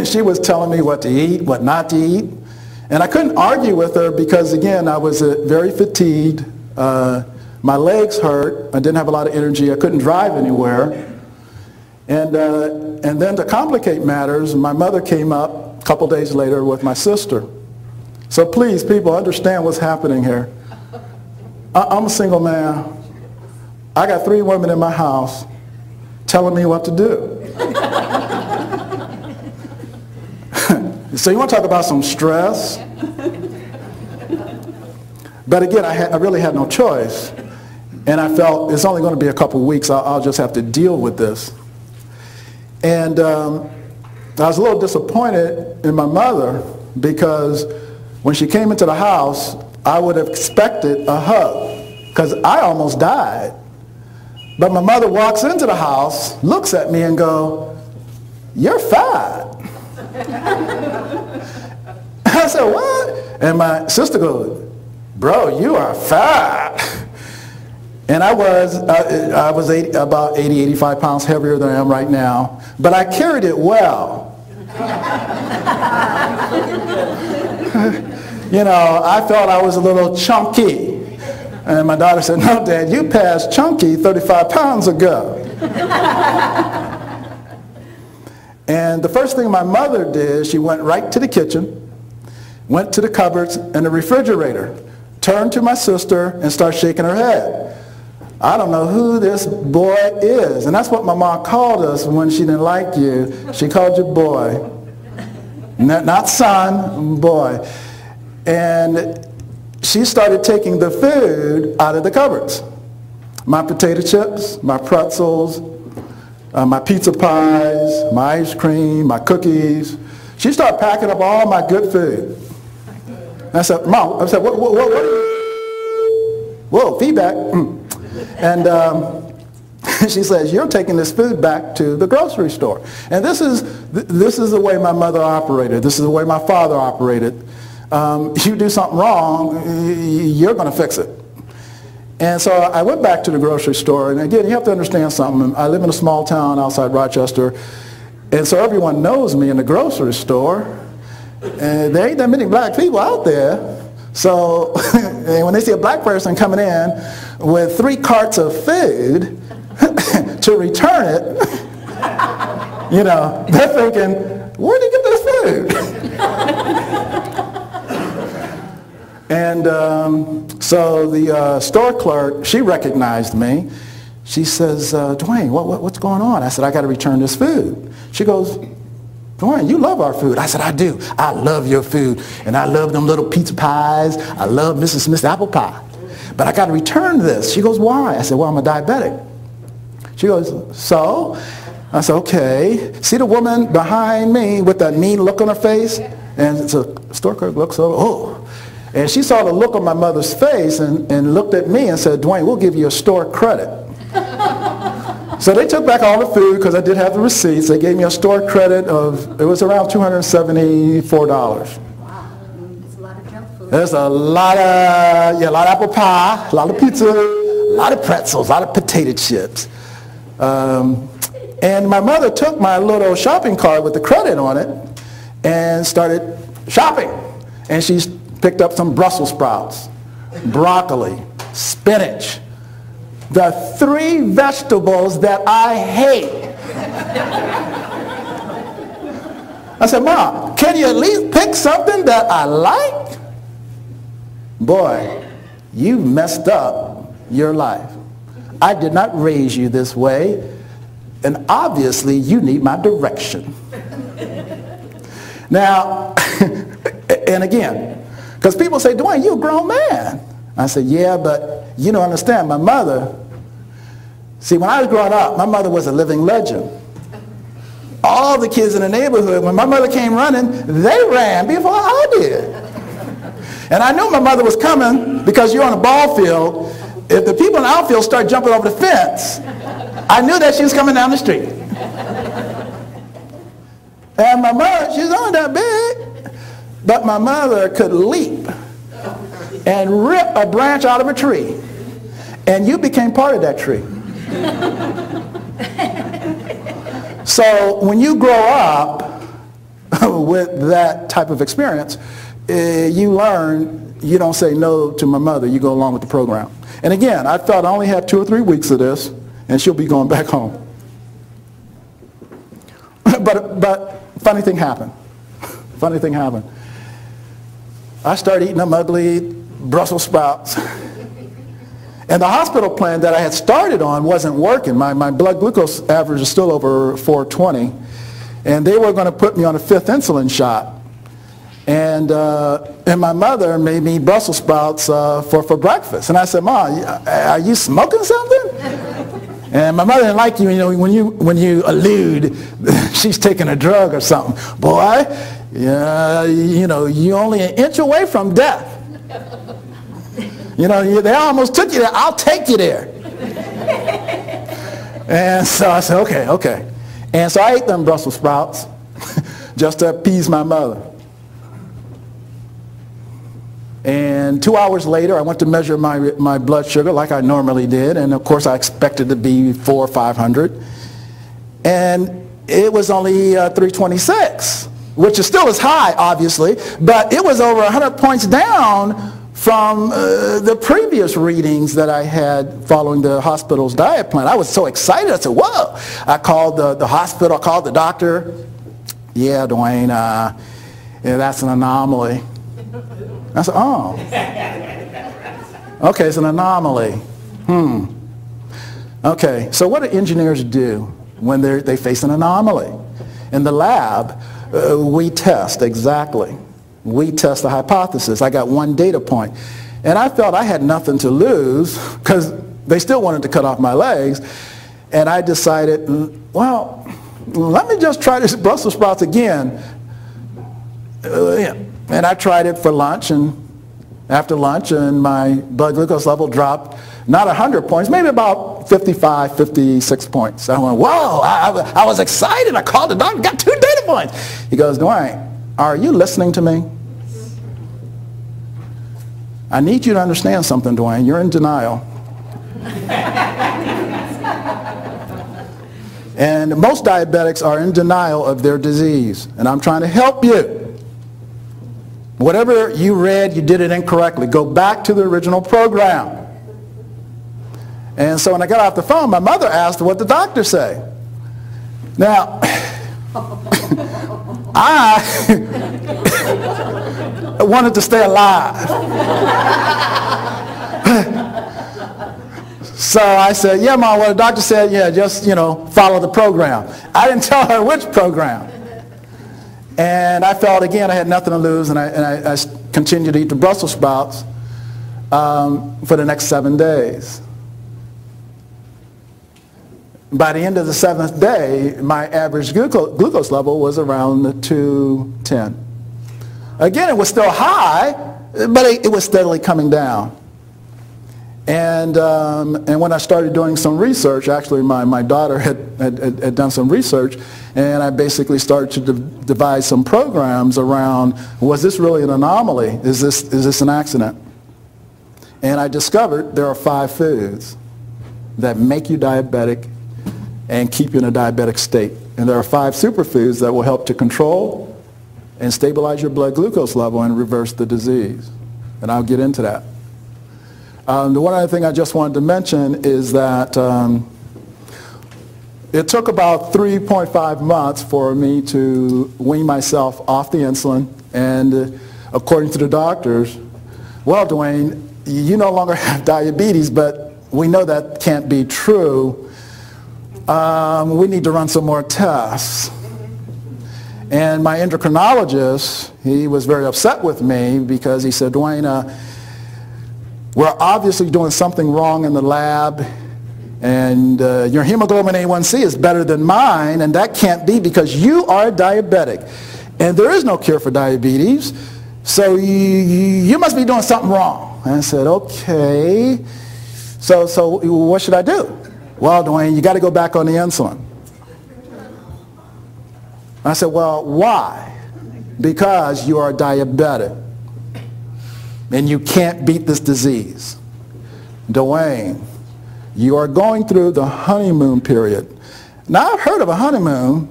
She was telling me what to eat, what not to eat. And I couldn't argue with her because, again, I was very fatigued. My legs hurt. I didn't have a lot of energy. I couldn't drive anywhere. And then to complicate matters, my mother came up a couple days later with my sister. So please, people, understand what's happening here. I'm a single man. I got 3 women in my house telling me what to do. So you want to talk about some stress? But again, I really had no choice. And I felt it's only going to be a couple weeks. I'll just have to deal with this. And I was a little disappointed in my mother because when she came into the house, I would have expected a hug because I almost died. But my mother walks into the house, looks at me and goes, "You're fat." I said, "What?" And my sister goes, "Bro, you are fat." And I was about 80, 85 pounds heavier than I am right now. But I carried it well. You know, I felt I was a little chunky. And my daughter said, "No, Dad, you passed chunky 35 pounds ago." And the first thing my mother did, she went right to the kitchen, went to the cupboards and the refrigerator, turned to my sister and started shaking her head. "I don't know who this boy is." And that's what my mom called us when she didn't like you. She called you boy. Not son, boy. And she started taking the food out of the cupboards. My potato chips, my pretzels, my pizza pies, my ice cream, my cookies. She started packing up all my good food. And I said, "Mom," I said, what are you? Whoa, feedback. And she says, "You're taking this food back to the grocery store." And this is the way my mother operated. This is the way my father operated. You do something wrong, you're going to fix it. And so I went back to the grocery store. And again, you have to understand something. I live in a small town outside Rochester. And so everyone knows me in the grocery store. And there ain't that many black people out there. So when they see a black person coming in with 3 carts of food to return it, you know, they're thinking, "Where did you get this food?" And so the store clerk, she recognized me. She says, "Dwayne, what's going on?" I said, "I got to return this food." She goes, "Dwayne, you love our food." I said, "I do. I love your food. And I love them little pizza pies. I love Mrs. Smith's apple pie. But I got to return this." She goes, "Why?" I said, "Well, I'm a diabetic." She goes, "So?" I said, "Okay. See the woman behind me with that mean look on her face?" And so the store clerk looks over, "Oh." And she saw the look on my mother's face and looked at me and said, "Dwayne, we'll give you a store credit." So they took back all the food because I did have the receipts. They gave me a store credit of, it was around $274. Wow, that's a lot of junk food. There's a lot of apple pie, a lot of pizza, a lot of pretzels, a lot of potato chips. And my mother took my little shopping cart with the credit on it and started shopping. And she picked up some Brussels sprouts, broccoli, spinach, the 3 vegetables that I hate. I said, "Mom, can you at least pick something that I like?" Boy, you messed up your life. I did not raise you this way, and obviously you need my direction. Now, and again, because people say, "Dwayne, you're a grown man." I said, "Yeah, but you don't understand. My mother," see, when I was growing up, my mother was a living legend. All the kids in the neighborhood, when my mother came running, they ran before I did. And I knew my mother was coming because you're on a ball field. If the people in the outfield start jumping over the fence, I knew that she was coming down the street. And my mother, she's only that big. But my mother could leap and rip a branch out of a tree. And you became part of that tree. So when you grow up with that type of experience, you learn you don't say no to my mother, you go along with the program. And again, I thought I only had 2 or 3 weeks of this, and she'll be going back home. But funny thing happened. Funny thing happened. I started eating them ugly Brussels sprouts. And the hospital plan that I had started on wasn't working. My blood glucose average is still over 420. And they were going to put me on a 5th insulin shot. And my mother made me Brussels sprouts for breakfast. And I said, "Mom, are you smoking something?" And my mother didn't like when you allude she's taking a drug or something. Boy, you're only an inch away from death. They almost took you there. I'll take you there. And so I said, okay. And so I ate them Brussels sprouts just to appease my mother. And 2 hours later, I went to measure my blood sugar like I normally did. And of course, I expected to be 400 or 500. And it was only 326, which is still as high, obviously. But it was over 100 points down from the previous readings that I had following the hospital's diet plan. I was so excited. I said, whoa. I called the hospital. I called the doctor. "Yeah, Dwayne, that's an anomaly." I said, "Oh. Okay, it's an anomaly. Okay, so what do engineers do when they face an anomaly? In the lab, we test exactly. We test the hypothesis. I got one data point. And I felt I had nothing to lose because they still wanted to cut off my legs. And I decided, well, let me just try this Brussels sprouts again. And I tried it for lunch, and after lunch, and my blood glucose level dropped, not 100 points, maybe about 55, 56 points. I went, whoa, I was excited. I called the doctor, got 2 data points. He goes, "Dwayne, are you listening to me? I need you to understand something, Dwayne. You're in denial." And most diabetics are in denial of their disease. And I'm trying to help you. Whatever you read, you did it incorrectly. Go back to the original program. And so when I got off the phone, my mother asked what the doctor say. Now, I wanted to stay alive. So I said, "Yeah, Mom, what the doctor said, yeah, just, follow the program." I didn't tell her which program. And I felt, again, I had nothing to lose, and I continued to eat the Brussels sprouts for the next 7 days. By the end of the 7th day, my average glucose level was around 210. Again, it was still high, but it was steadily coming down. And when I started doing some research, actually my daughter had done some research, and I basically started to devise some programs around, was this really an anomaly? Is this an accident? And I discovered there are 5 foods that make you diabetic and keep you in a diabetic state. And there are 5 superfoods that will help to control and stabilize your blood glucose level and reverse the disease. And I'll get into that. The one other thing I just wanted to mention is that it took about 3.5 months for me to wean myself off the insulin. And according to the doctors, "Well, Dwayne, you no longer have diabetes, but we know that can't be true. We need to run some more tests." And my endocrinologist, he was very upset with me because he said, "Dwayne, we're obviously doing something wrong in the lab, and your hemoglobin A1C is better than mine, and that can't be because you are diabetic. And there is no cure for diabetes, so you must be doing something wrong." And I said, "Okay, so what should I do?" "Well, Dwayne, you got to go back on the insulin." I said, "Well, why?" "Because you are diabetic, and you can't beat this disease. Dwayne, you are going through the honeymoon period. Now, I've heard of a honeymoon,